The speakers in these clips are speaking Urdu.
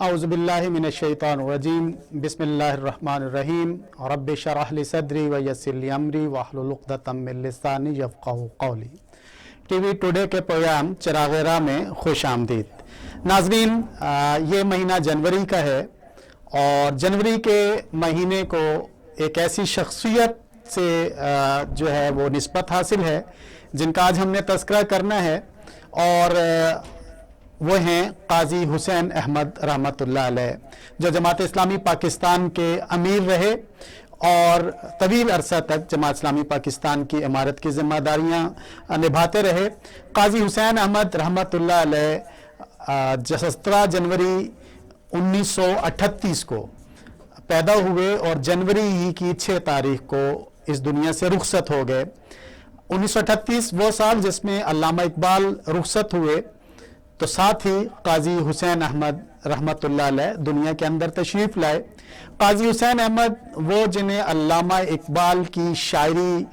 اعوذ باللہ من الشیطان الرجیم بسم اللہ الرحمن الرحیم رب اشرح لی صدری ویسر لی امری واحلل عقدۃ من لسانی یفقہوا قولی۔ ٹی وی ٹوڈے کے پروگرام چراغ راہ میں خوش آمدید۔ ناظرین، یہ مہینہ جنوری کا ہے اور جنوری کے مہینے کو ایک ایسی شخصیت سے جو ہے وہ نسبت حاصل ہے جن کا آج ہم نے تذکرہ کرنا ہے، اور وہ ہیں قاضی حسین احمد رحمۃ اللہ علیہ، جو جماعت اسلامی پاکستان کے امیر رہے اور طویل عرصہ تک جماعت اسلامی پاکستان کی عمارت کی ذمہ داریاں نبھاتے رہے۔ قاضی حسین احمد رحمۃ اللہ علیہ 17 جنوری 1938 کو پیدا ہوئے اور جنوری ہی کی 6 تاریخ کو اس دنیا سے رخصت ہو گئے۔ 1938 وہ سال جس میں علامہ اقبال رخصت ہوئے، تو ساتھ ہی قاضی حسین احمد رحمۃ اللہ علیہ دنیا کے اندر تشریف لائے۔ قاضی حسین احمد وہ جنہیں علامہ اقبال کی شاعری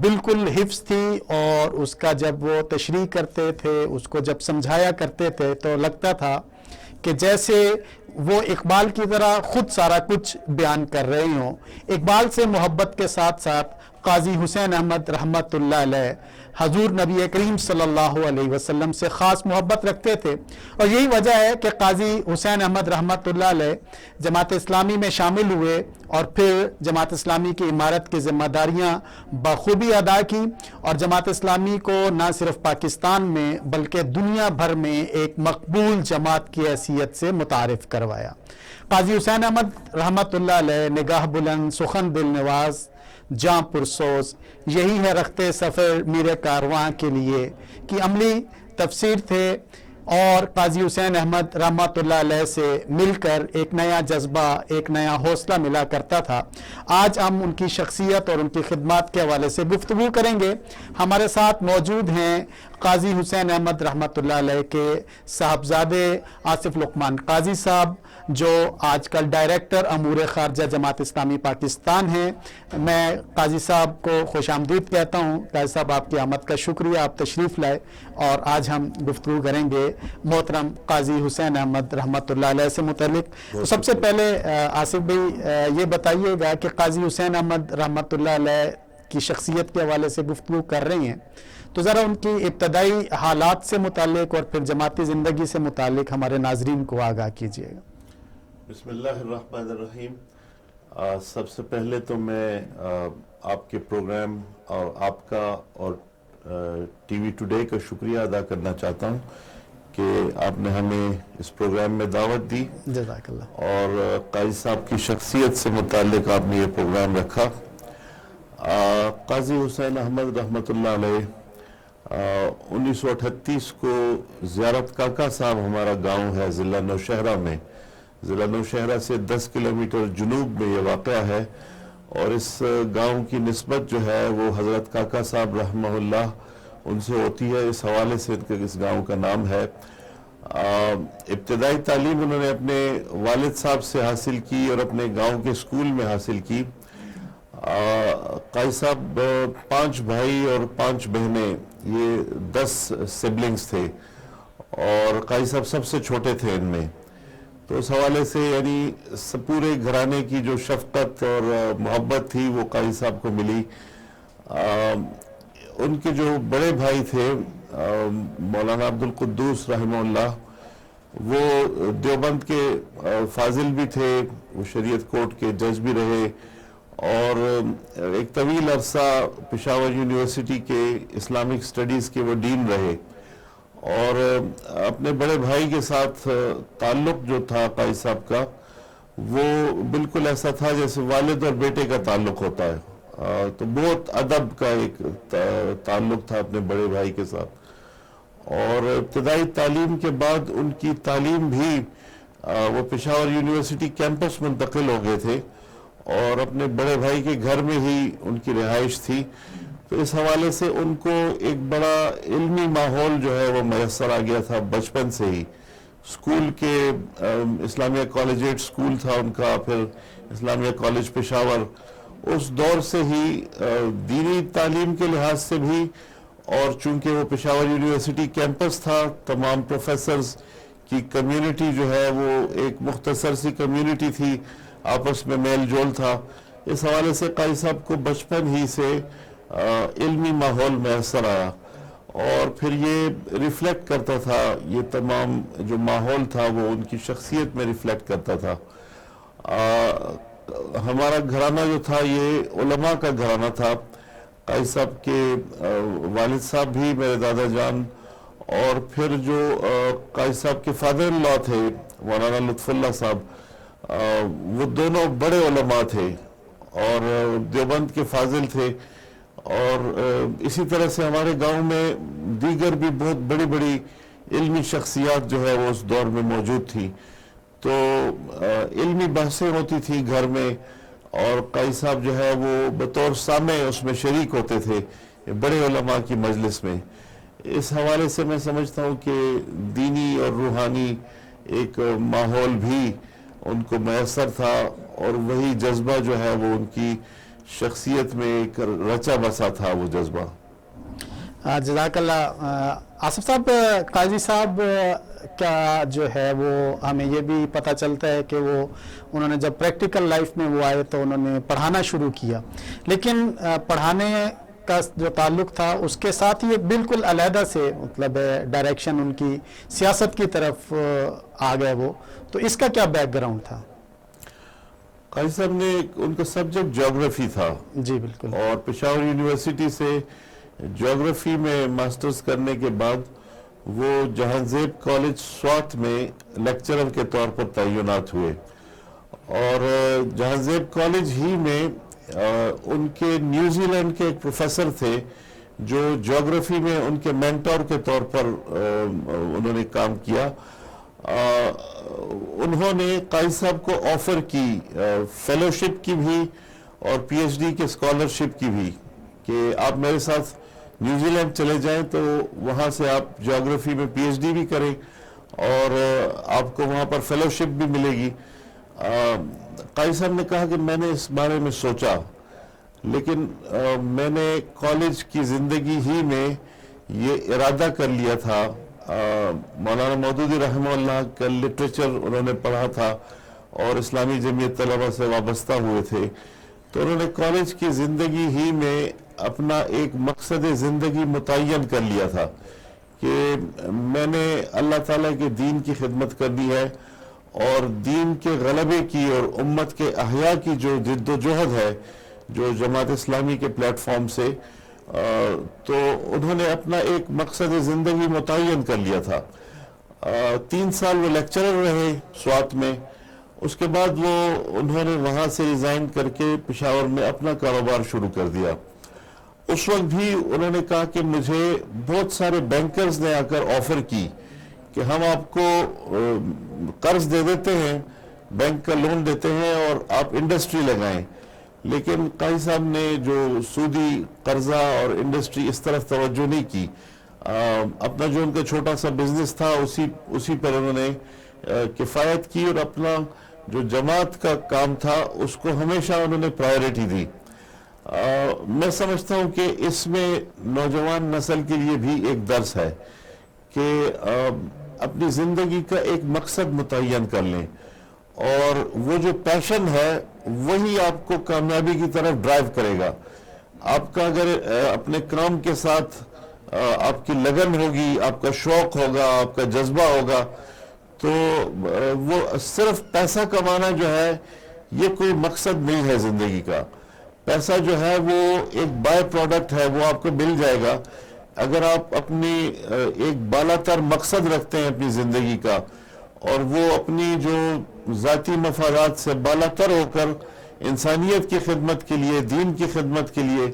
بالکل حفظ تھی، اور اس کا جب وہ تشریح کرتے تھے، اس کو جب سمجھایا کرتے تھے تو لگتا تھا کہ جیسے وہ اقبال کی طرح خود سارا کچھ بیان کر رہے ہوں۔ اقبال سے محبت کے ساتھ ساتھ قاضی حسین احمد رحمۃ اللہ علیہ حضور نبی کریم صلی اللہ علیہ وسلم سے خاص محبت رکھتے تھے، اور یہی وجہ ہے کہ قاضی حسین احمد رحمۃ اللہ علیہ جماعت اسلامی میں شامل ہوئے اور پھر جماعت اسلامی کی عمارت کی ذمہ داریاں بخوبی ادا کی، اور جماعت اسلامی کو نہ صرف پاکستان میں بلکہ دنیا بھر میں ایک مقبول جماعت کی حیثیت سے متعارف کروایا۔ قاضی حسین احمد رحمۃ اللہ علیہ نگاہ بلند، سخن دل نواز، جاں پرسوز، یہی ہے رختے سفر میرے کارواں کے لیے کی عملی تفسیر تھے، اور قاضی حسین احمد رحمۃ اللہ علیہ سے مل کر ایک نیا جذبہ، ایک نیا حوصلہ ملا کرتا تھا۔ آج ہم ان کی شخصیت اور ان کی خدمات کے حوالے سے گفتگو کریں گے۔ ہمارے ساتھ موجود ہیں قاضی حسین احمد رحمۃ اللہ علیہ کے صاحبزادے آصف لقمان قاضی صاحب، جو آج کل ڈائریکٹر امور خارجہ جماعت اسلامی پاکستان ہیں۔ میں قاضی صاحب کو خوش آمدید کہتا ہوں۔ قاضی صاحب، آپ کی آمد کا شکریہ، آپ تشریف لائے، اور آج ہم گفتگو کریں گے محترم قاضی حسین احمد رحمۃ اللہ علیہ سے متعلق۔ تو سب سے پہلے آصف بھائی یہ بتائیے گا کہ قاضی حسین احمد رحمۃ اللہ علیہ کی شخصیت کے حوالے سے گفتگو کر رہے ہیں، تو ذرا ان کی ابتدائی حالات سے متعلق اور پھر جماعتی زندگی سے متعلق ہمارے ناظرین کو آگاہ کیجیے گا۔ بسم اللہ الرحمن الرحیم۔ سب سے پہلے تو میں آپ کے پروگرام اور آپ کا اور ٹی وی ٹوڈے کا شکریہ ادا کرنا چاہتا ہوں کہ آپ نے ہمیں اس پروگرام میں دعوت دی، جزاک اللہ، اور قاضی صاحب کی شخصیت سے متعلق آپ نے یہ پروگرام رکھا۔ قاضی حسین احمد رحمۃ اللہ علیہ 1938 کو زیارت کاکا صاحب ہمارا گاؤں ہے ضلع نوشہرہ میں، ضلع نوشہرہ سے 10 کلومیٹر جنوب میں یہ واقعہ ہے، اور اس گاؤں کی نسبت جو ہے وہ حضرت کاکا صاحب رحمہ اللہ ان سے ہوتی ہے، اس حوالے سے اس گاؤں کا نام ہے۔ ابتدائی تعلیم انہوں نے اپنے والد صاحب سے حاصل کی اور اپنے گاؤں کے اسکول میں حاصل کی۔ قاضی صاحب 5 بھائی اور 5 بہنیں، یہ 10 سبلنگز تھے، اور قاضی صاحب سب سے چھوٹے تھے ان میں، تو اس حوالے سے یعنی پورے گھرانے کی جو شفقت اور محبت تھی وہ قاضی صاحب کو ملی۔ ان کے جو بڑے بھائی تھے مولانا عبد القدوس رحمہ اللہ، وہ دیوبند کے فاضل بھی تھے، وہ شریعت کورٹ کے جج بھی رہے، اور ایک طویل عرصہ پشاور یونیورسٹی کے اسلامک سٹڈیز کے وہ ڈین رہے، اور اپنے بڑے بھائی کے ساتھ تعلق جو تھا قاضی صاحب کا وہ بالکل ایسا تھا جیسے والد اور بیٹے کا تعلق ہوتا ہے، تو بہت ادب کا ایک تعلق تھا اپنے بڑے بھائی کے ساتھ۔ اور ابتدائی تعلیم کے بعد ان کی تعلیم بھی وہ پشاور یونیورسٹی کیمپس منتقل ہو گئے تھے، اور اپنے بڑے بھائی کے گھر میں ہی ان کی رہائش تھی، تو اس حوالے سے ان کو ایک بڑا علمی ماحول جو ہے وہ میسر آ گیا تھا بچپن سے ہی۔ اسکول کے اسلامیہ کالجیٹ اسکول تھا ان کا، پھر اسلامیہ کالج پشاور، اس دور سے ہی دینی تعلیم کے لحاظ سے بھی، اور چونکہ وہ پشاور یونیورسٹی کیمپس تھا، تمام پروفیسرز کی کمیونٹی جو ہے وہ ایک مختصر سی کمیونٹی تھی, آپس میں میل جول تھا. اس حوالے سے قاضی صاحب کو بچپن ہی سے علمی ماحول میسر آیا, اور پھر یہ ریفلیکٹ کرتا تھا, یہ تمام جو ماحول تھا وہ ان کی شخصیت میں ریفلیکٹ کرتا تھا. ہمارا گھرانہ جو تھا یہ علماء کا گھرانہ تھا. قاضی صاحب کے والد صاحب بھی میرے دادا جان, اور پھر جو قاضی صاحب کے فادر ان لا تھے مولانا لطف اللہ صاحب, وہ دونوں بڑے علماء تھے اور دیوبند کے فاضل تھے. اور اسی طرح سے ہمارے گاؤں میں دیگر بھی بہت بڑی بڑی علمی شخصیات جو ہے وہ اس دور میں موجود تھی. تو علمی بحثیں ہوتی تھی گھر میں, اور قاضی صاحب جو ہے وہ بطور سامع اس میں شریک ہوتے تھے بڑے علماء کی مجلس میں. اس حوالے سے میں سمجھتا ہوں کہ دینی اور روحانی ایک ماحول بھی ان کو میسر تھا, اور وہی جذبہ جو ہے وہ ان کی شخصیت میں ایک رچا بسا تھا وہ جذبہ. جزاک اللہ. آصف صاحب, قاضی صاحب کا جو ہے وہ ہمیں یہ بھی پتہ چلتا ہے کہ وہ انہوں نے جب پریکٹیکل لائف میں وہ آئے تو انہوں نے پڑھانا شروع کیا, لیکن پڑھانے کا جو تعلق تھا اس کے ساتھ ہی بالکل علیحدہ سے مطلب ڈائریکشن ان کی سیاست کی طرف آ گئے وہ, تو اس کا کیا بیک گراؤنڈ تھا؟ قاضی صاحب نے ان کا سبجیکٹ جیوگرافی تھا. جی بالکل. اور پشاور یونیورسٹی سے جیوگرافی میں ماسٹرز کرنے کے بعد وہ جہاں زیب کالج سوات میں لیکچرر کے طور پر تعینات ہوئے, اور جہاں زیب کالج ہی میں ان کے نیوزی لینڈ کے ایک پروفیسر تھے جو جیوگرافی میں ان کے مینٹور کے طور پر انہوں نے کام کیا. انہوں نے قاضی صاحب کو آفر کی فیلوشپ کی بھی اور پی ایچ ڈی کے اسکالرشپ کی بھی, کہ آپ میرے ساتھ نیوزی لینڈ چلے جائیں تو وہاں سے آپ جیوگرافی میں پی ایچ ڈی بھی کریں اور آپ کو وہاں پر فیلوشپ بھی ملے گی. قاضی صاحب نے کہا کہ میں نے اس بارے میں سوچا, لیکن میں نے کالج کی زندگی ہی میں یہ ارادہ کر لیا تھا. مولانا مودودی رحمہ اللہ کا لٹریچر انہوں نے پڑھا تھا اور اسلامی جمعیت طلبہ سے وابستہ ہوئے تھے, تو انہوں نے کالج کی زندگی ہی میں اپنا ایک مقصد زندگی متعین کر لیا تھا کہ میں نے اللہ تعالیٰ کے دین کی خدمت کرنی ہے, اور دین کے غلبے کی اور امت کے احیاء کی جو جد و جہد ہے جو جماعت اسلامی کے پلیٹ فارم سے, تو انہوں نے اپنا ایک مقصد زندگی متعین کر لیا تھا. 3 سال وہ لیکچرر رہے سوات میں, اس کے بعد وہ انہوں نے وہاں سے ریزائن کر کے پشاور میں اپنا کاروبار شروع کر دیا. اس وقت بھی انہوں نے کہا کہ مجھے بہت سارے بینکرز نے آ کر آفر کی کہ ہم آپ کو قرض دے دیتے ہیں, بینک کا لون دیتے ہیں اور آپ انڈسٹری لگائیں, لیکن قاضی صاحب نے جو سودی قرضہ اور انڈسٹری اس طرف توجہ نہیں کی. اپنا جو ان کا چھوٹا سا بزنس تھا اسی پر انہوں نے کفایت کی, اور اپنا جو جماعت کا کام تھا اس کو ہمیشہ انہوں نے پرائیورٹی دی. میں سمجھتا ہوں کہ اس میں نوجوان نسل کے لیے بھی ایک درس ہے کہ اپنی زندگی کا ایک مقصد متعین کر لیں, اور وہ جو پیشن ہے وہی آپ کو کامیابی کی طرف ڈرائیو کرے گا. آپ کا اگر اپنے کام کے ساتھ آپ کی لگن ہوگی, آپ کا شوق ہوگا, آپ کا جذبہ ہوگا, تو وہ صرف پیسہ کمانا جو ہے یہ کوئی مقصد نہیں ہے زندگی کا. پیسہ جو ہے وہ ایک بائی پروڈکٹ ہے, وہ آپ کو مل جائے گا اگر آپ اپنی ایک بالا تر مقصد رکھتے ہیں اپنی زندگی کا, اور وہ اپنی جو ذاتی مفادات سے بالا تر ہو کر انسانیت کی خدمت کے لیے, دین کی خدمت کے لیے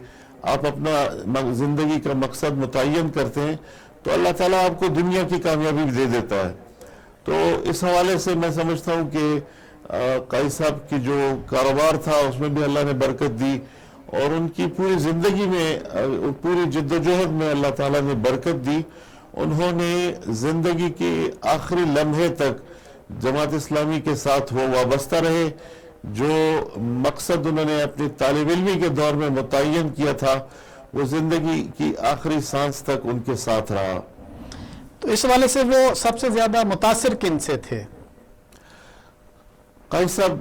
آپ اپنا زندگی کا مقصد متعین کرتے ہیں, تو اللہ تعالیٰ آپ کو دنیا کی کامیابی بھی دے دیتا ہے. تو اس حوالے سے میں سمجھتا ہوں کہ قاضی صاحب کی جو کاروبار تھا اس میں بھی اللہ نے برکت دی, اور ان کی پوری زندگی میں پوری جد و جہد میں اللہ تعالیٰ نے برکت دی. انہوں نے زندگی کے آخری لمحے تک جماعت اسلامی کے ساتھ وہ وابستہ رہے. جو مقصد انہوں نے اپنی طالب علمی کے دور میں متعین کیا تھا وہ زندگی کی آخری سانس تک ان کے ساتھ رہا. تو اس حوالے سے وہ سب سے زیادہ متاثر کن سے تھے؟ قاضی صاحب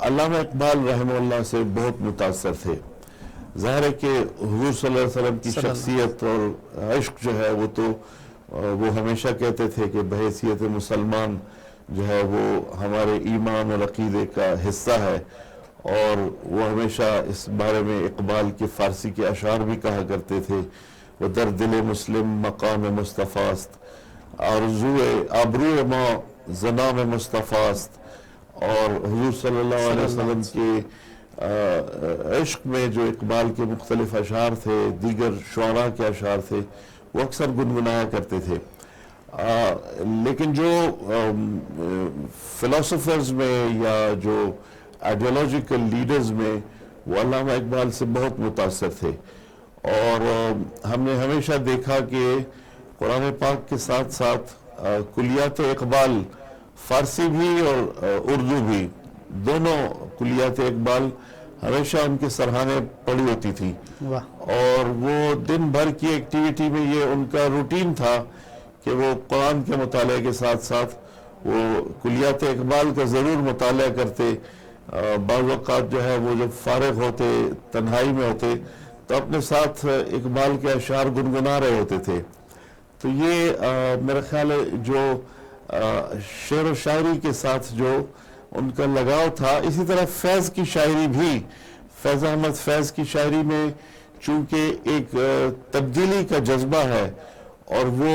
علامہ اقبال رحمہ اللہ سے بہت متاثر تھے. ظاہر ہے کہ حضور صلی اللہ علیہ وسلم کی شخصیت اور عشق جو ہے وہ ہمیشہ کہتے تھے کہ بحیثیت مسلمان جو ہے وہ ہمارے ایمان اور عقیدے کا حصہ ہے، اور وہ ہمیشہ اس بارے میں اقبال کے فارسی کے اشعار بھی کہا کرتے تھے. وہ در دل مسلم مقام مصطفیٰ است، آبروئے ما زنام مصطفیٰ است. اور حضور صلی اللہ علیہ وسلم کے عشق میں جو اقبال کے مختلف اشعار تھے، دیگر شعراء کے اشعار تھے، وہ اکثر گنگنایا کرتے تھے. لیکن جو فلاسفرز میں یا جو آئیڈیالوجیکل لیڈرز میں وہ علامہ اقبال سے بہت متاثر تھے. اور ہم نے ہمیشہ دیکھا کہ قرآن پاک کے ساتھ ساتھ کلیات اقبال، فارسی بھی اور اردو بھی، دونوں کلیات اقبال ہمیشہ ان کے سرہانے پڑی ہوتی تھی. اور وہ دن بھر کی ایکٹیویٹی میں یہ ان کا روٹین تھا کہ وہ قرآن کے مطالعے کے ساتھ ساتھ وہ کلیات اقبال کا ضرور مطالعہ کرتے. بعض اوقات جو ہے وہ جب فارغ ہوتے، تنہائی میں ہوتے، تو اپنے ساتھ اقبال کے اشعار گنگنا رہے ہوتے تھے. تو یہ میرا خیال ہے جو شعر و شاعری کے ساتھ جو ان کا لگاؤ تھا. اسی طرح فیض کی شاعری بھی، فیض احمد فیض کی شاعری میں چونکہ ایک تبدیلی کا جذبہ ہے، اور وہ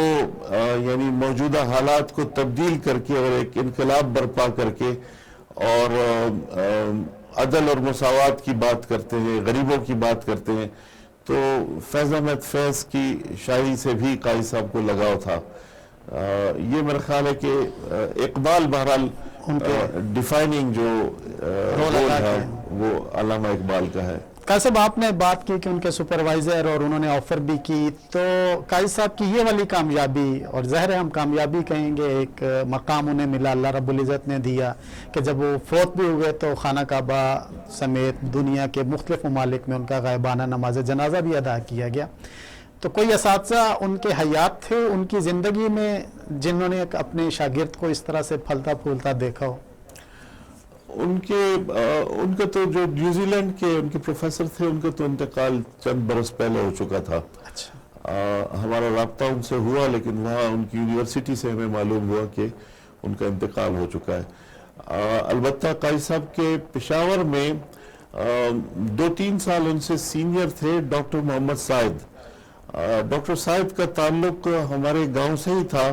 یعنی موجودہ حالات کو تبدیل کر کے اور ایک انقلاب برپا کر کے اور عدل اور مساوات کی بات کرتے ہیں، غریبوں کی بات کرتے ہیں. تو فیض احمد فیض کی شاعری سے بھی قاضی صاحب کو لگاؤ تھا. یہ میرا خیال ہے کہ اقبال بہرحال ڈیفائننگ جو رول ہے وہ علامہ اقبال کا ہے. قاضی صاحب آپ نے بات کی کہ ان کے سپروائزر اور انہوں نے آفر بھی کی، تو قاضی صاحب کی یہ والی کامیابی، اور ظاہر ہے ہم کامیابی کہیں گے، ایک مقام انہیں ملا، اللہ رب العزت نے دیا کہ جب وہ فوت بھی ہوئے تو خانہ کعبہ سمیت دنیا کے مختلف ممالک میں ان کا غائبانہ نماز جنازہ بھی ادا کیا گیا. تو کوئی اساتذہ ان کے حیات تھے ان کی زندگی میں جنہوں نے اپنے شاگرد کو اس طرح سے پھلتا پھولتا دیکھا ہو؟ ان کا تو جو نیوزی لینڈ کے ان کے پروفیسر تھے، ان کا تو انتقال چند برس پہلے ہو چکا تھا. ہمارا رابطہ ان سے ہوا، لیکن وہاں ان کی یونیورسٹی سے ہمیں معلوم ہوا کہ ان کا انتقال ہو چکا ہے. البتہ قاضی صاحب کے پشاور میں 2-3 سال ان سے سینئر تھے ڈاکٹر محمد سعید. ڈاکٹر سعید کا تعلق ہمارے گاؤں سے ہی تھا،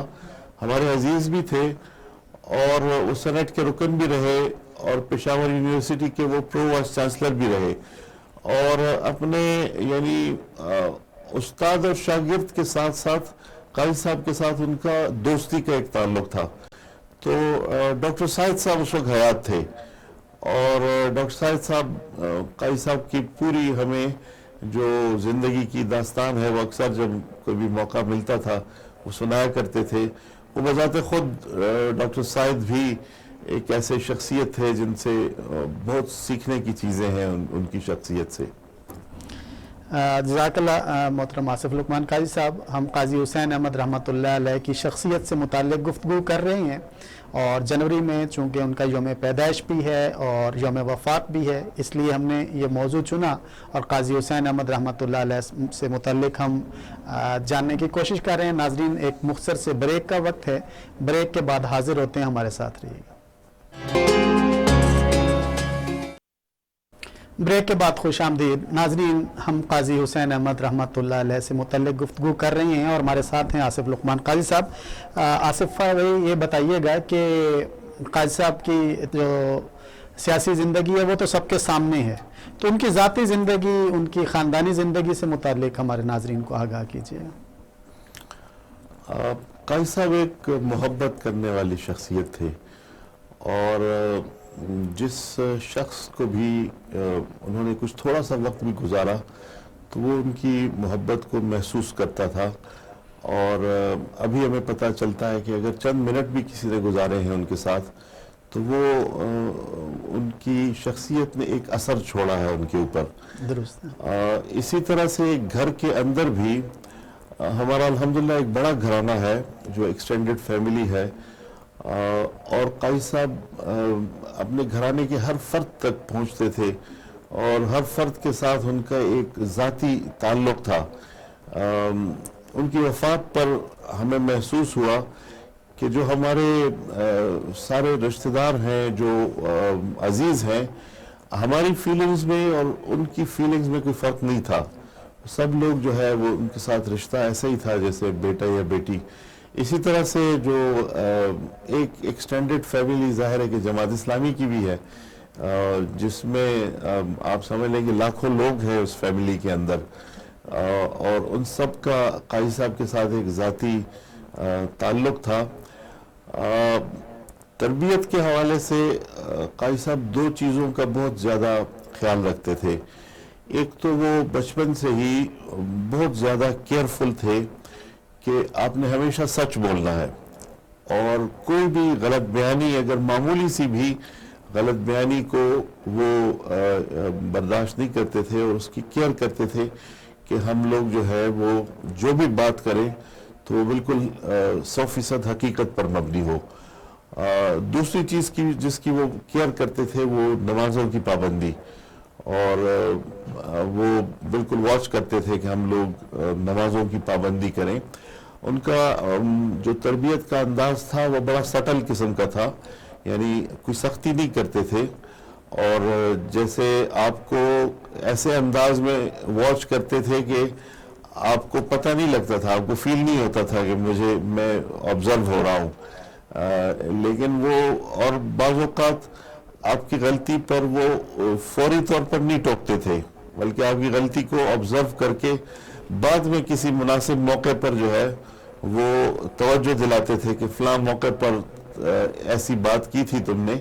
ہمارے عزیز بھی تھے، اور وہ سینٹ کے رکن بھی رہے، اور پشاور یونیورسٹی کے وہ پرو وائس چانسلر بھی رہے. اور اپنے یعنی استاد اور شاگرد کے ساتھ ساتھ قاضی صاحب کے ساتھ ان کا دوستی کا ایک تعلق تھا. تو ڈاکٹر سعید صاحب اس وقت حیات تھے، اور ڈاکٹر سعید صاحب قاضی صاحب کی پوری ہمیں جو زندگی کی داستان ہے وہ اکثر جب کوئی بھی موقع ملتا تھا وہ سنایا کرتے تھے. وہ بذات خود ڈاکٹر سعید بھی ایک ایسے شخصیت ہے جن سے بہت سیکھنے کی چیزیں ہیں ان کی شخصیت سے. جزاک اللہ محترم آصف لقمان. قاضی صاحب، ہم قاضی حسین احمد رحمۃ اللہ علیہ کی شخصیت سے متعلق گفتگو کر رہے ہیں، اور جنوری میں چونکہ ان کا یوم پیدائش بھی ہے اور یوم وفات بھی ہے، اس لیے ہم نے یہ موضوع چنا، اور قاضی حسین احمد رحمۃ اللہ علیہ سے متعلق ہم جاننے کی کوشش کر رہے ہیں. ناظرین، ایک مختصر سے بریک کا وقت ہے، بریک کے بعد حاضر ہوتے ہیں، ہمارے ساتھ رہیے گا. بریک کے بعد خوش آمدید. ناظرین، ہم قاضی حسین احمد رحمۃ اللہ علیہ سے متعلق گفتگو کر رہے ہیں، اور ہمارے ساتھ ہیں آصف لقمان. قاضی صاحب، آصف بھائی یہ بتائیے گا کہ قاضی صاحب کی جو سیاسی زندگی ہے وہ تو سب کے سامنے ہے، تو ان کی ذاتی زندگی، ان کی خاندانی زندگی سے متعلق ہمارے ناظرین کو آگاہ کیجیے. قاضی صاحب ایک محبت کرنے والی شخصیت تھے، اور جس شخص کو بھی انہوں نے کچھ تھوڑا سا وقت بھی گزارا تو وہ ان کی محبت کو محسوس کرتا تھا. اور ابھی ہمیں پتہ چلتا ہے کہ اگر چند منٹ بھی کسی نے گزارے ہیں ان کے ساتھ تو وہ ان کی شخصیت نے ایک اثر چھوڑا ہے ان کے اوپر. درست. اسی طرح سے گھر کے اندر بھی ہمارا الحمدللہ ایک بڑا گھرانہ ہے جو ایکسٹینڈڈ فیملی ہے، اور قاضی صاحب اپنے گھرانے کے ہر فرد تک پہنچتے تھے اور ہر فرد کے ساتھ ان کا ایک ذاتی تعلق تھا۔ ان کی وفات پر ہمیں محسوس ہوا کہ جو ہمارے سارے رشتہ دار ہیں، جو عزیز ہیں، ہماری فیلنگز میں اور ان کی فیلنگز میں کوئی فرق نہیں تھا۔ سب لوگ جو ہے وہ ان کے ساتھ رشتہ ایسا ہی تھا جیسے بیٹا یا بیٹی۔ اسی طرح سے جو ایک ایکسٹینڈڈ فیملی ظاہر ہے کہ جماعت اسلامی کی بھی ہے، جس میں آپ سمجھ لیں کہ لاکھوں لوگ ہیں اس فیملی کے اندر، اور ان سب کا قاضی صاحب کے ساتھ ایک ذاتی تعلق تھا۔ تربیت کے حوالے سے قاضی صاحب دو چیزوں کا بہت زیادہ خیال رکھتے تھے۔ ایک تو وہ بچپن سے ہی بہت زیادہ کیئرفل تھے کہ آپ نے ہمیشہ سچ بولنا ہے، اور کوئی بھی غلط بیانی، اگر معمولی سی بھی غلط بیانی کو وہ برداشت نہیں کرتے تھے، اور اس کی کیئر کرتے تھے کہ ہم لوگ جو ہے وہ جو بھی بات کریں تو وہ بالکل 100% حقیقت پر مبنی ہو۔ دوسری چیز جس کی وہ کیئر کرتے تھے وہ نمازوں کی پابندی، اور وہ بالکل واچ کرتے تھے کہ ہم لوگ نمازوں کی پابندی کریں۔ ان کا جو تربیت کا انداز تھا وہ بڑا سٹل قسم کا تھا، یعنی کوئی سختی نہیں کرتے تھے، اور جیسے آپ کو ایسے انداز میں واچ کرتے تھے کہ آپ کو پتہ نہیں لگتا تھا، آپ کو فیل نہیں ہوتا تھا کہ میں آبزرو ہو رہا ہوں، لیکن وہ اور بعض اوقات آپ کی غلطی پر وہ فوری طور پر نہیں ٹوکتے تھے، بلکہ آپ کی غلطی کو آبزرو کر کے بعد میں کسی مناسب موقع پر جو ہے وہ توجہ دلاتے تھے کہ فلاں موقع پر ایسی بات کی تھی تم نے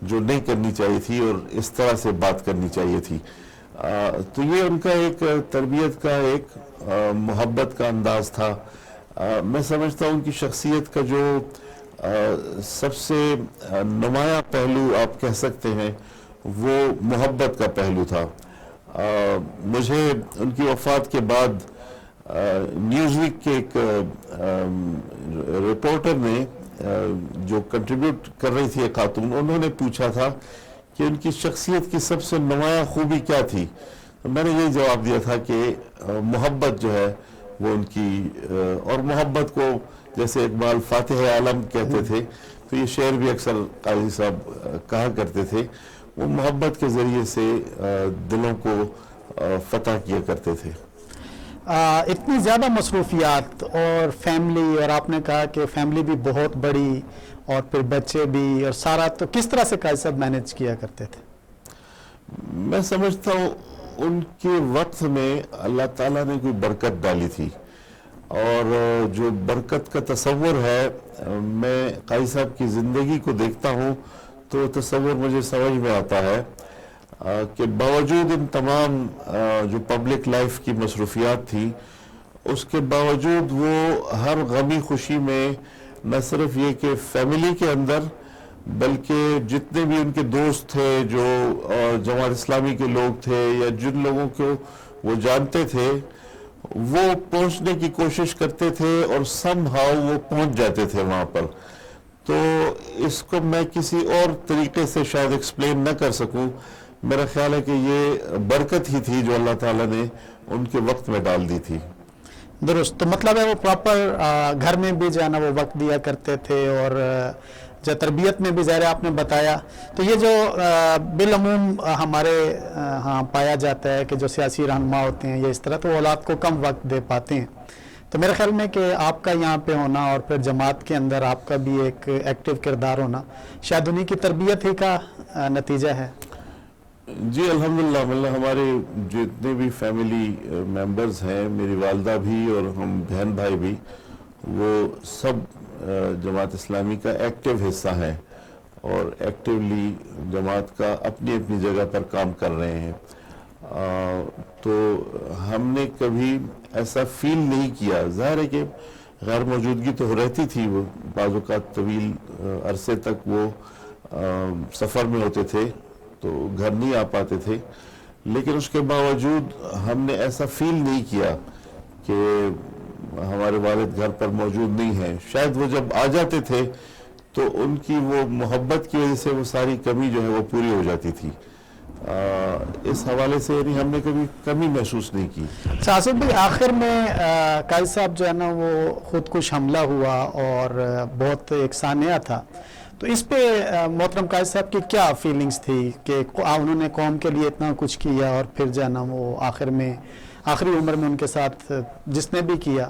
جو نہیں کرنی چاہیے تھی، اور اس طرح سے بات کرنی چاہیے تھی۔ تو یہ ان کا ایک تربیت کا ایک محبت کا انداز تھا۔ میں سمجھتا ہوں کہ شخصیت کا جو سب سے نمایاں پہلو آپ کہہ سکتے ہیں وہ محبت کا پہلو تھا۔ مجھے ان کی وفات کے بعد نیوز ویک کے ایک رپورٹر نے جو کنٹریبیوٹ کر رہی تھی ایک خاتون، انہوں نے پوچھا تھا کہ ان کی شخصیت کی سب سے نمایاں خوبی کیا تھی؟ میں نے یہی جواب دیا تھا کہ محبت جو ہے وہ ان کی، اور محبت کو جیسے اقبال فاتح عالم کہتے تھے، تو یہ شعر بھی اکثر قاضی صاحب کہا کرتے تھے، وہ محبت کے ذریعے سے دلوں کو فتح کیا کرتے تھے۔ اتنی زیادہ مصروفیات اور فیملی، اور آپ نے کہا کہ فیملی بھی بہت بڑی اور پھر بچے بھی اور سارا، تو کس طرح سے قاضی صاحب مینیج کیا کرتے تھے؟ میں سمجھتا ہوں ان کے وقت میں اللہ تعالیٰ نے کوئی برکت ڈالی تھی، اور جو برکت کا تصور ہے، میں قاضی صاحب کی زندگی کو دیکھتا ہوں تو تصور مجھے سمجھ میں آتا ہے کہ باوجود ان تمام جو پبلک لائف کی مصروفیات تھی، اس کے باوجود وہ ہر غمی خوشی میں نہ صرف یہ کہ فیملی کے اندر، بلکہ جتنے بھی ان کے دوست تھے، جو جماعت اسلامی کے لوگ تھے یا جن لوگوں کو وہ جانتے تھے، وہ پہنچنے کی کوشش کرتے تھے اور سم ہاؤ وہ پہنچ جاتے تھے وہاں پر۔ تو اس کو میں کسی اور طریقے سے شاید ایکسپلین نہ کر سکوں، میرا خیال ہے کہ یہ برکت ہی تھی جو اللہ تعالیٰ نے ان کے وقت میں ڈال دی تھی۔ درست، تو مطلب ہے وہ پراپر گھر میں بھی جو ہے نا وہ وقت دیا کرتے تھے، اور جو تربیت میں بھی ظاہر آپ نے بتایا۔ تو یہ جو بالعموم ہمارے ہاں پایا جاتا ہے کہ جو سیاسی رہنما ہوتے ہیں یہ اس طرح، تو اولاد کو کم وقت دے پاتے ہیں، تو میرے خیال میں کہ آپ کا یہاں پہ ہونا اور پھر جماعت کے اندر آپ کا بھی ایک ایکٹیو کردار ہونا شاید انہی کی تربیت ہی کا نتیجہ ہے۔ جی الحمدللہ، مطلب ہمارے جتنے بھی فیملی ممبرز ہیں، میری والدہ بھی اور ہم بہن بھائی بھی، وہ سب جماعت اسلامی کا ایکٹیو حصہ ہیں، اور ایکٹیولی جماعت کا اپنی اپنی جگہ پر کام کر رہے ہیں۔ تو ہم نے کبھی ایسا فیل نہیں کیا، ظاہر ہے کہ غیر موجودگی تو رہتی تھی، وہ بعض اوقات طویل عرصے تک وہ سفر میں ہوتے تھے تو گھر نہیں آ پاتے تھے، لیکن اس کے باوجود ہم نے ایسا فیل نہیں کیا کہ ہمارے والد گھر پر موجود نہیں ہیں، شاید وہ جب آ جاتے تھے تو ان کی وہ محبت کی وجہ سے وہ ساری کمی جو ہے وہ پوری ہو جاتی تھی. اس حوالے سے یعنی ہم نے کبھی کمی محسوس نہیں کی. آصف بھائی، آخر میں قائد صاحب جو ہے نا وہ خود کش حملہ ہوا اور بہت ایک سانحہ تھا، تو اس پہ محترم قائد صاحب کی کیا فیلنگز تھی کہ انہوں نے قوم کے لیے اتنا کچھ کیا اور پھر جو ہے نا وہ آخر میں آخری عمر میں ان کے ساتھ جس نے بھی کیا،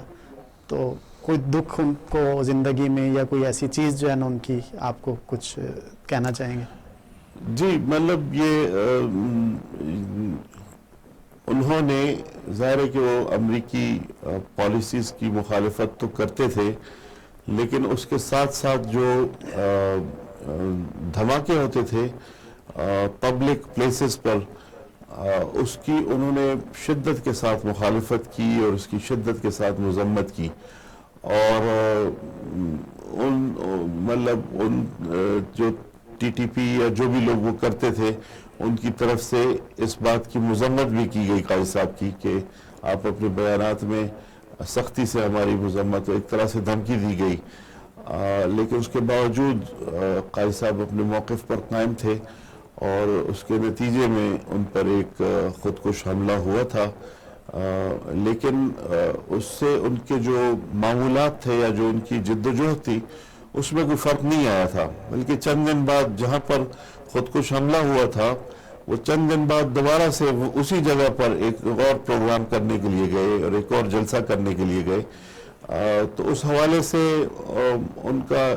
تو کوئی دکھ ان کو زندگی میں یا کوئی ایسی چیز جو ہے نا ان کی آپ کو کچھ کہنا چاہیں گے؟ جی، مطلب یہ انہوں نے ظاہر ہے کہ وہ امریکی پالیسیز کی مخالفت تو کرتے تھے، لیکن اس کے ساتھ ساتھ جو دھماکے ہوتے تھے پبلک پلیسز پر، اس کی انہوں نے شدت کے ساتھ مخالفت کی اور اس کی شدت کے ساتھ مذمت کی. اور ان جو ٹی ٹی پی یا جو بھی لوگ وہ کرتے تھے ان کی طرف سے اس بات کی مذمت بھی کی گئی قائد صاحب کی کہ آپ اپنے بیانات میں سختی سے ہماری مذمت، ایک طرح سے دھمکی دی گئی. لیکن اس کے باوجود قائد صاحب اپنے موقف پر قائم تھے اور اس کے نتیجے میں ان پر ایک خودکش حملہ ہوا تھا. لیکن اس سے ان کے جو معمولات تھے یا جو ان کی جد و جہد تھی اس میں کوئی فرق نہیں آیا تھا، بلکہ چند دن بعد جہاں پر خودکش حملہ ہوا تھا وہ چند دن بعد دوبارہ سے وہ اسی جگہ پر ایک اور پروگرام کرنے کے لیے گئے اور ایک اور جلسہ کرنے کے لیے گئے. تو اس حوالے سے ان کا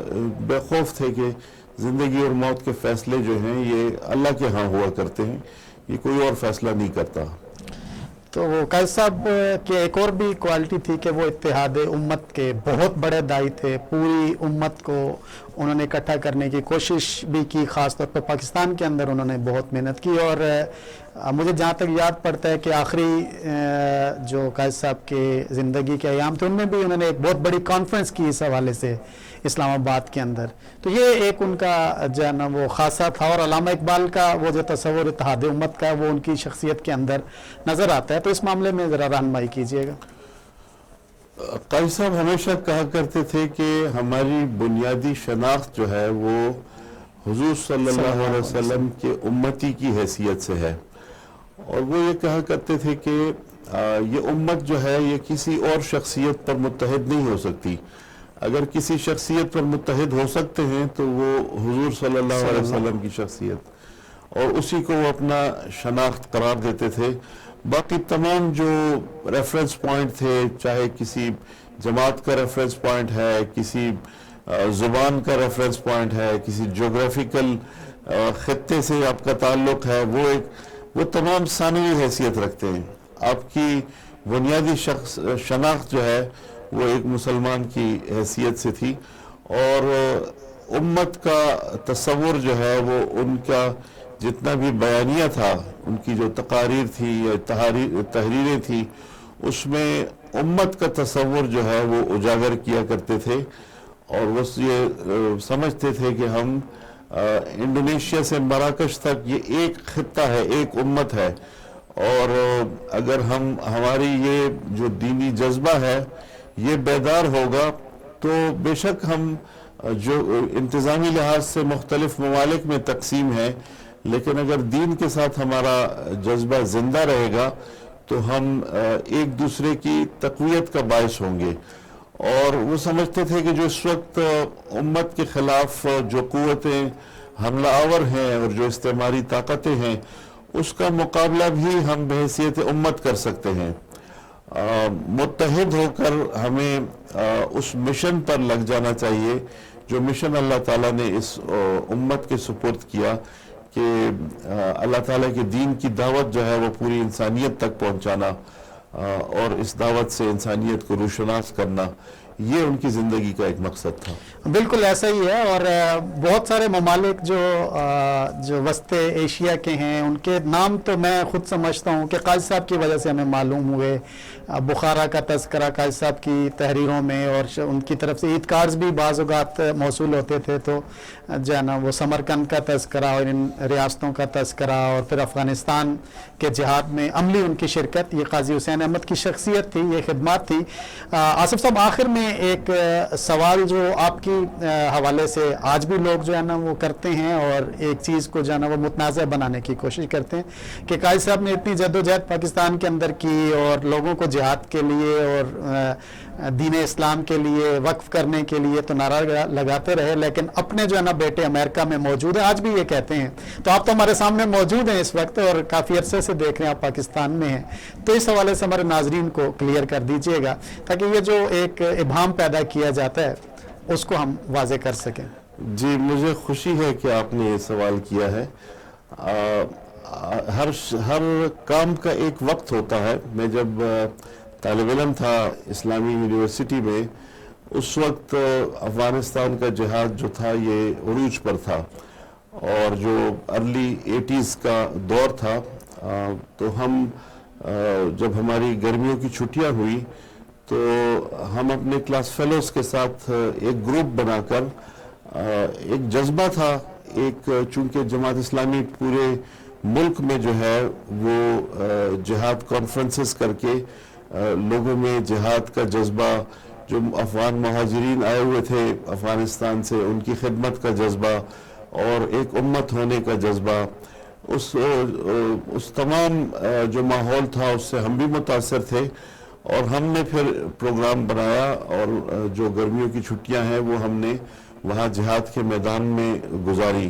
بے خوف تھے کہ زندگی اور موت کے فیصلے جو ہیں یہ اللہ کے ہاں ہوا کرتے ہیں، یہ کوئی اور فیصلہ نہیں کرتا. تو قائد صاحب کی ایک اور بھی کوالٹی تھی کہ وہ اتحاد امت کے بہت بڑے داعی تھے، پوری امت کو انہوں نے اکٹھا کرنے کی کوشش بھی کی، خاص طور پہ پاکستان کے اندر انہوں نے بہت محنت کی. اور مجھے جہاں تک یاد پڑتا ہے کہ آخری جو قائد صاحب کے زندگی کے ایام تھے ان میں بھی انہوں نے ایک بہت بڑی کانفرنس کی اس حوالے سے اسلام آباد کے اندر. تو یہ ایک ان کا جو ہے نا وہ خاصہ تھا، اور علامہ اقبال کا وہ جو تصور اتحاد امت کا وہ ان کی شخصیت کے اندر نظر آتا ہے. تو اس معاملے میں ذرا رہنمائی کیجیے گا. قائد صاحب ہمیشہ کہا کرتے تھے کہ ہماری بنیادی شناخت جو ہے وہ حضور صلی اللہ علیہ وسلم کے امتی کی حیثیت سے ہے، اور وہ یہ کہا کرتے تھے کہ یہ امت جو ہے یہ کسی اور شخصیت پر متحد نہیں ہو سکتی. اگر کسی شخصیت پر متحد ہو سکتے ہیں تو وہ حضور صلی اللہ علیہ وسلم کی شخصیت، اور اسی کو وہ اپنا شناخت قرار دیتے تھے. باقی تمام جو ریفرنس پوائنٹ تھے، چاہے کسی جماعت کا ریفرنس پوائنٹ ہے، کسی زبان کا ریفرنس پوائنٹ ہے، کسی جغرافیکل خطے سے آپ کا تعلق ہے، وہ تمام ثانوی حیثیت رکھتے ہیں. آپ کی بنیادی شناخت جو ہے وہ ایک مسلمان کی حیثیت سے تھی، اور امت کا تصور جو ہے وہ ان کا جتنا بھی بیانیہ تھا، ان کی جو تقاریر تھی یا تحریریں تھی، اس میں امت کا تصور جو ہے وہ اجاگر کیا کرتے تھے. اور وہ یہ سمجھتے تھے کہ ہم انڈونیشیا سے مراکش تک یہ ایک خطہ ہے، ایک امت ہے، اور اگر ہماری یہ جو دینی جذبہ ہے یہ بیدار ہوگا تو بے شک ہم جو انتظامی لحاظ سے مختلف ممالک میں تقسیم ہے، لیکن اگر دین کے ساتھ ہمارا جذبہ زندہ رہے گا تو ہم ایک دوسرے کی تقویت کا باعث ہوں گے. اور وہ سمجھتے تھے کہ جو اس وقت امت کے خلاف جو قوتیں حملہ آور ہیں اور جو استعماری طاقتیں ہیں اس کا مقابلہ بھی ہم بحیثیت امت کر سکتے ہیں. متحد ہو کر ہمیں اس مشن پر لگ جانا چاہیے جو مشن اللہ تعالیٰ نے اس امت کے سپرد کیا، کہ اللہ تعالیٰ کے دین کی دعوت جو ہے وہ پوری انسانیت تک پہنچانا اور اس دعوت سے انسانیت کو روشناس کرنا. یہ ان کی زندگی کا ایک مقصد تھا. بالکل ایسا ہی ہے. اور بہت سارے ممالک جو وسط ایشیا کے ہیں ان کے نام تو میں خود سمجھتا ہوں کہ قاضی صاحب کی وجہ سے ہمیں معلوم ہوئے. بخارا کا تذکرہ قاضی صاحب کی تحریروں میں، اور ان کی طرف سے عید کارڈز بھی بعض اوقات موصول ہوتے تھے، تو جو ہے نا وہ سمرقند کا تذکرہ اور ان ریاستوں کا تذکرہ، اور پھر افغانستان کے جہاد میں عملی ان کی شرکت، یہ قاضی حسین احمد کی شخصیت تھی، یہ خدمات تھی. آصف صاحب، آخر میں ایک سوال جو آپ کی حوالے سے آج بھی لوگ جو ہے نا وہ کرتے ہیں، اور ایک چیز کو جو ہے نا وہ متنازع بنانے کی کوشش کرتے ہیں کہ قاضی صاحب نے اتنی جدوجہد پاکستان کے اندر کی اور لوگوں کو جہاد کے لیے اور دین اسلام کے لیے وقف کرنے کے لیے تو نعرہ لگاتے رہے، لیکن اپنے جو ہے نا بیٹے امریکہ میں موجود ہیں، آج بھی یہ کہتے ہیں. تو آپ تو ہمارے سامنے موجود ہیں اس وقت اور کافی عرصے سے دیکھ رہے ہیں آپ پاکستان میں ہیں، تو اس حوالے سے ہمارے ناظرین کو کلیئر کر دیجئے گا تاکہ یہ جو ایک ابہام پیدا کیا جاتا ہے اس کو ہم واضح کر سکیں. جی، مجھے خوشی ہے کہ آپ نے یہ سوال کیا ہے. ہر کام کا ایک وقت ہوتا ہے. میں جب طالب علم تھا اسلامی یونیورسٹی میں، اس وقت افغانستان کا جہاد جو تھا یہ عروج پر تھا، اور جو ارلی 80s کا دور تھا. تو ہم جب ہماری گرمیوں کی چھٹیاں ہوئی تو ہم اپنے کلاس فیلوز کے ساتھ ایک گروپ بنا کر، ایک جذبہ تھا، چونکہ جماعت اسلامی پورے ملک میں جو ہے وہ جہاد کانفرنسز کر کے لوگوں میں جہاد کا جذبہ، جو افغان مہاجرین آئے ہوئے تھے افغانستان سے، ان کی خدمت کا جذبہ اور ایک امت ہونے کا جذبہ، اس تمام جو ماحول تھا اس سے ہم بھی متاثر تھے. اور ہم نے پھر پروگرام بنایا، اور جو گرمیوں کی چھٹیاں ہیں وہ ہم نے وہاں جہاد کے میدان میں گزاری.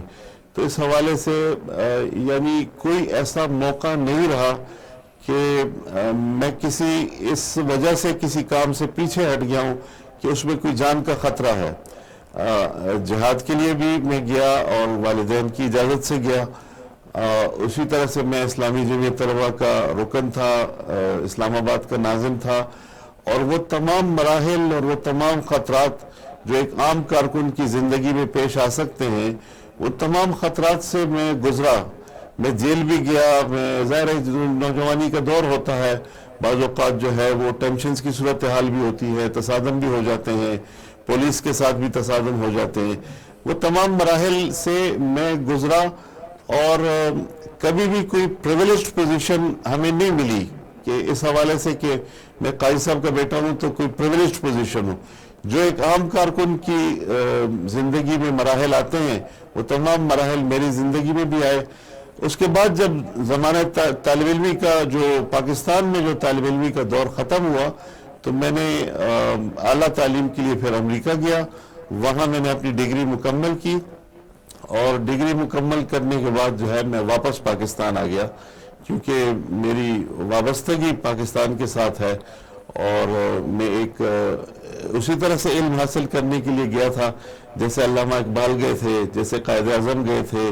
تو اس حوالے سے یعنی کوئی ایسا موقع نہیں رہا کہ میں اس وجہ سے کسی کام سے پیچھے ہٹ گیا ہوں کہ اس میں کوئی جان کا خطرہ ہے. جہاد کے لیے بھی میں گیا اور والدین کی اجازت سے گیا. اسی طرح سے میں اسلامی جمعیت طلبہ کا رکن تھا، اسلام آباد کا ناظم تھا، اور وہ تمام مراحل اور وہ تمام خطرات جو ایک عام کارکن کی زندگی میں پیش آ سکتے ہیں، وہ تمام خطرات سے میں گزرا. میں جیل بھی گیا. میں ظاہر ہے نوجوانی کا دور ہوتا ہے، بعض اوقات جو ہے وہ ٹینشنز کی صورتحال بھی ہوتی ہے، تصادم بھی ہو جاتے ہیں، پولیس کے ساتھ بھی تصادم ہو جاتے ہیں. وہ تمام مراحل سے میں گزرا، اور کبھی بھی کوئی پریویلیجڈ پوزیشن ہمیں نہیں ملی کہ اس حوالے سے کہ میں قاضی صاحب کا بیٹا ہوں تو کوئی پریویلیجڈ پوزیشن ہو. جو ایک عام کارکن کی زندگی میں مراحل آتے ہیں وہ تمام مراحل میری زندگی میں بھی آئے. اس کے بعد جب زمانہ طالب علمی کا جو پاکستان میں جو طالب علمی کا دور ختم ہوا تو میں نے اعلیٰ تعلیم کے لیے پھر امریکہ گیا. وہاں میں نے اپنی ڈگری مکمل کی، اور ڈگری مکمل کرنے کے بعد جو ہے میں واپس پاکستان آ گیا، کیونکہ میری وابستگی پاکستان کے ساتھ ہے. اور میں اسی طرح سے علم حاصل کرنے کے لیے گیا تھا جیسے علامہ اقبال گئے تھے، جیسے قائد اعظم گئے تھے،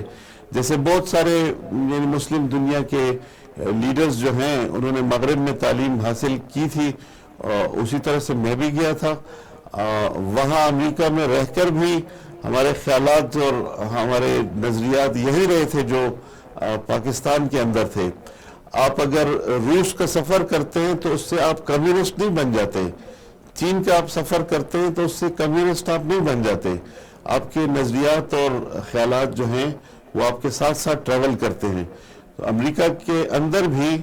جیسے بہت سارے یعنی مسلم دنیا کے لیڈرز جو ہیں انہوں نے مغرب میں تعلیم حاصل کی تھی. اسی طرح سے میں بھی گیا تھا. وہاں امریکہ میں رہ کر بھی ہمارے خیالات اور ہمارے نظریات یہی رہے تھے جو پاکستان کے اندر تھے. آپ اگر روس کا سفر کرتے ہیں تو اس سے آپ کمیونسٹ نہیں بن جاتے. چین کا آپ سفر کرتے ہیں تو اس سے کمیونسٹ آپ نہیں بن جاتے. آپ کے نظریات اور خیالات جو ہیں وہ آپ کے ساتھ ساتھ ٹریول کرتے ہیں. تو امریکہ کے اندر بھی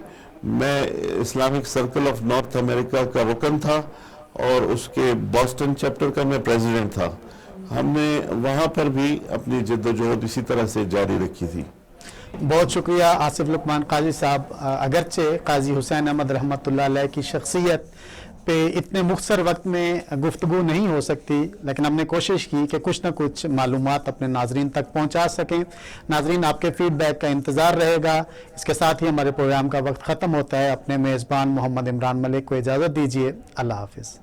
میں اسلامک سرکل آف نارتھ امریکہ کا رکن تھا اور اس کے بوسٹن چیپٹر کا میں پریزیڈنٹ تھا. ہم نے وہاں پر بھی اپنی جد و جہد اسی طرح سے جاری رکھی تھی. بہت شکریہ آصف لقمان قاضی صاحب. اگرچہ قاضی حسین احمد رحمۃ اللہ علیہ کی شخصیت پہ اتنے مختصر وقت میں گفتگو نہیں ہو سکتی، لیکن ہم نے کوشش کی کہ کچھ نہ کچھ معلومات اپنے ناظرین تک پہنچا سکیں. ناظرین، آپ کے فیڈ بیک کا انتظار رہے گا. اس کے ساتھ ہی ہمارے پروگرام کا وقت ختم ہوتا ہے. اپنے میزبان محمد عمران ملک کو اجازت دیجیے. اللہ حافظ.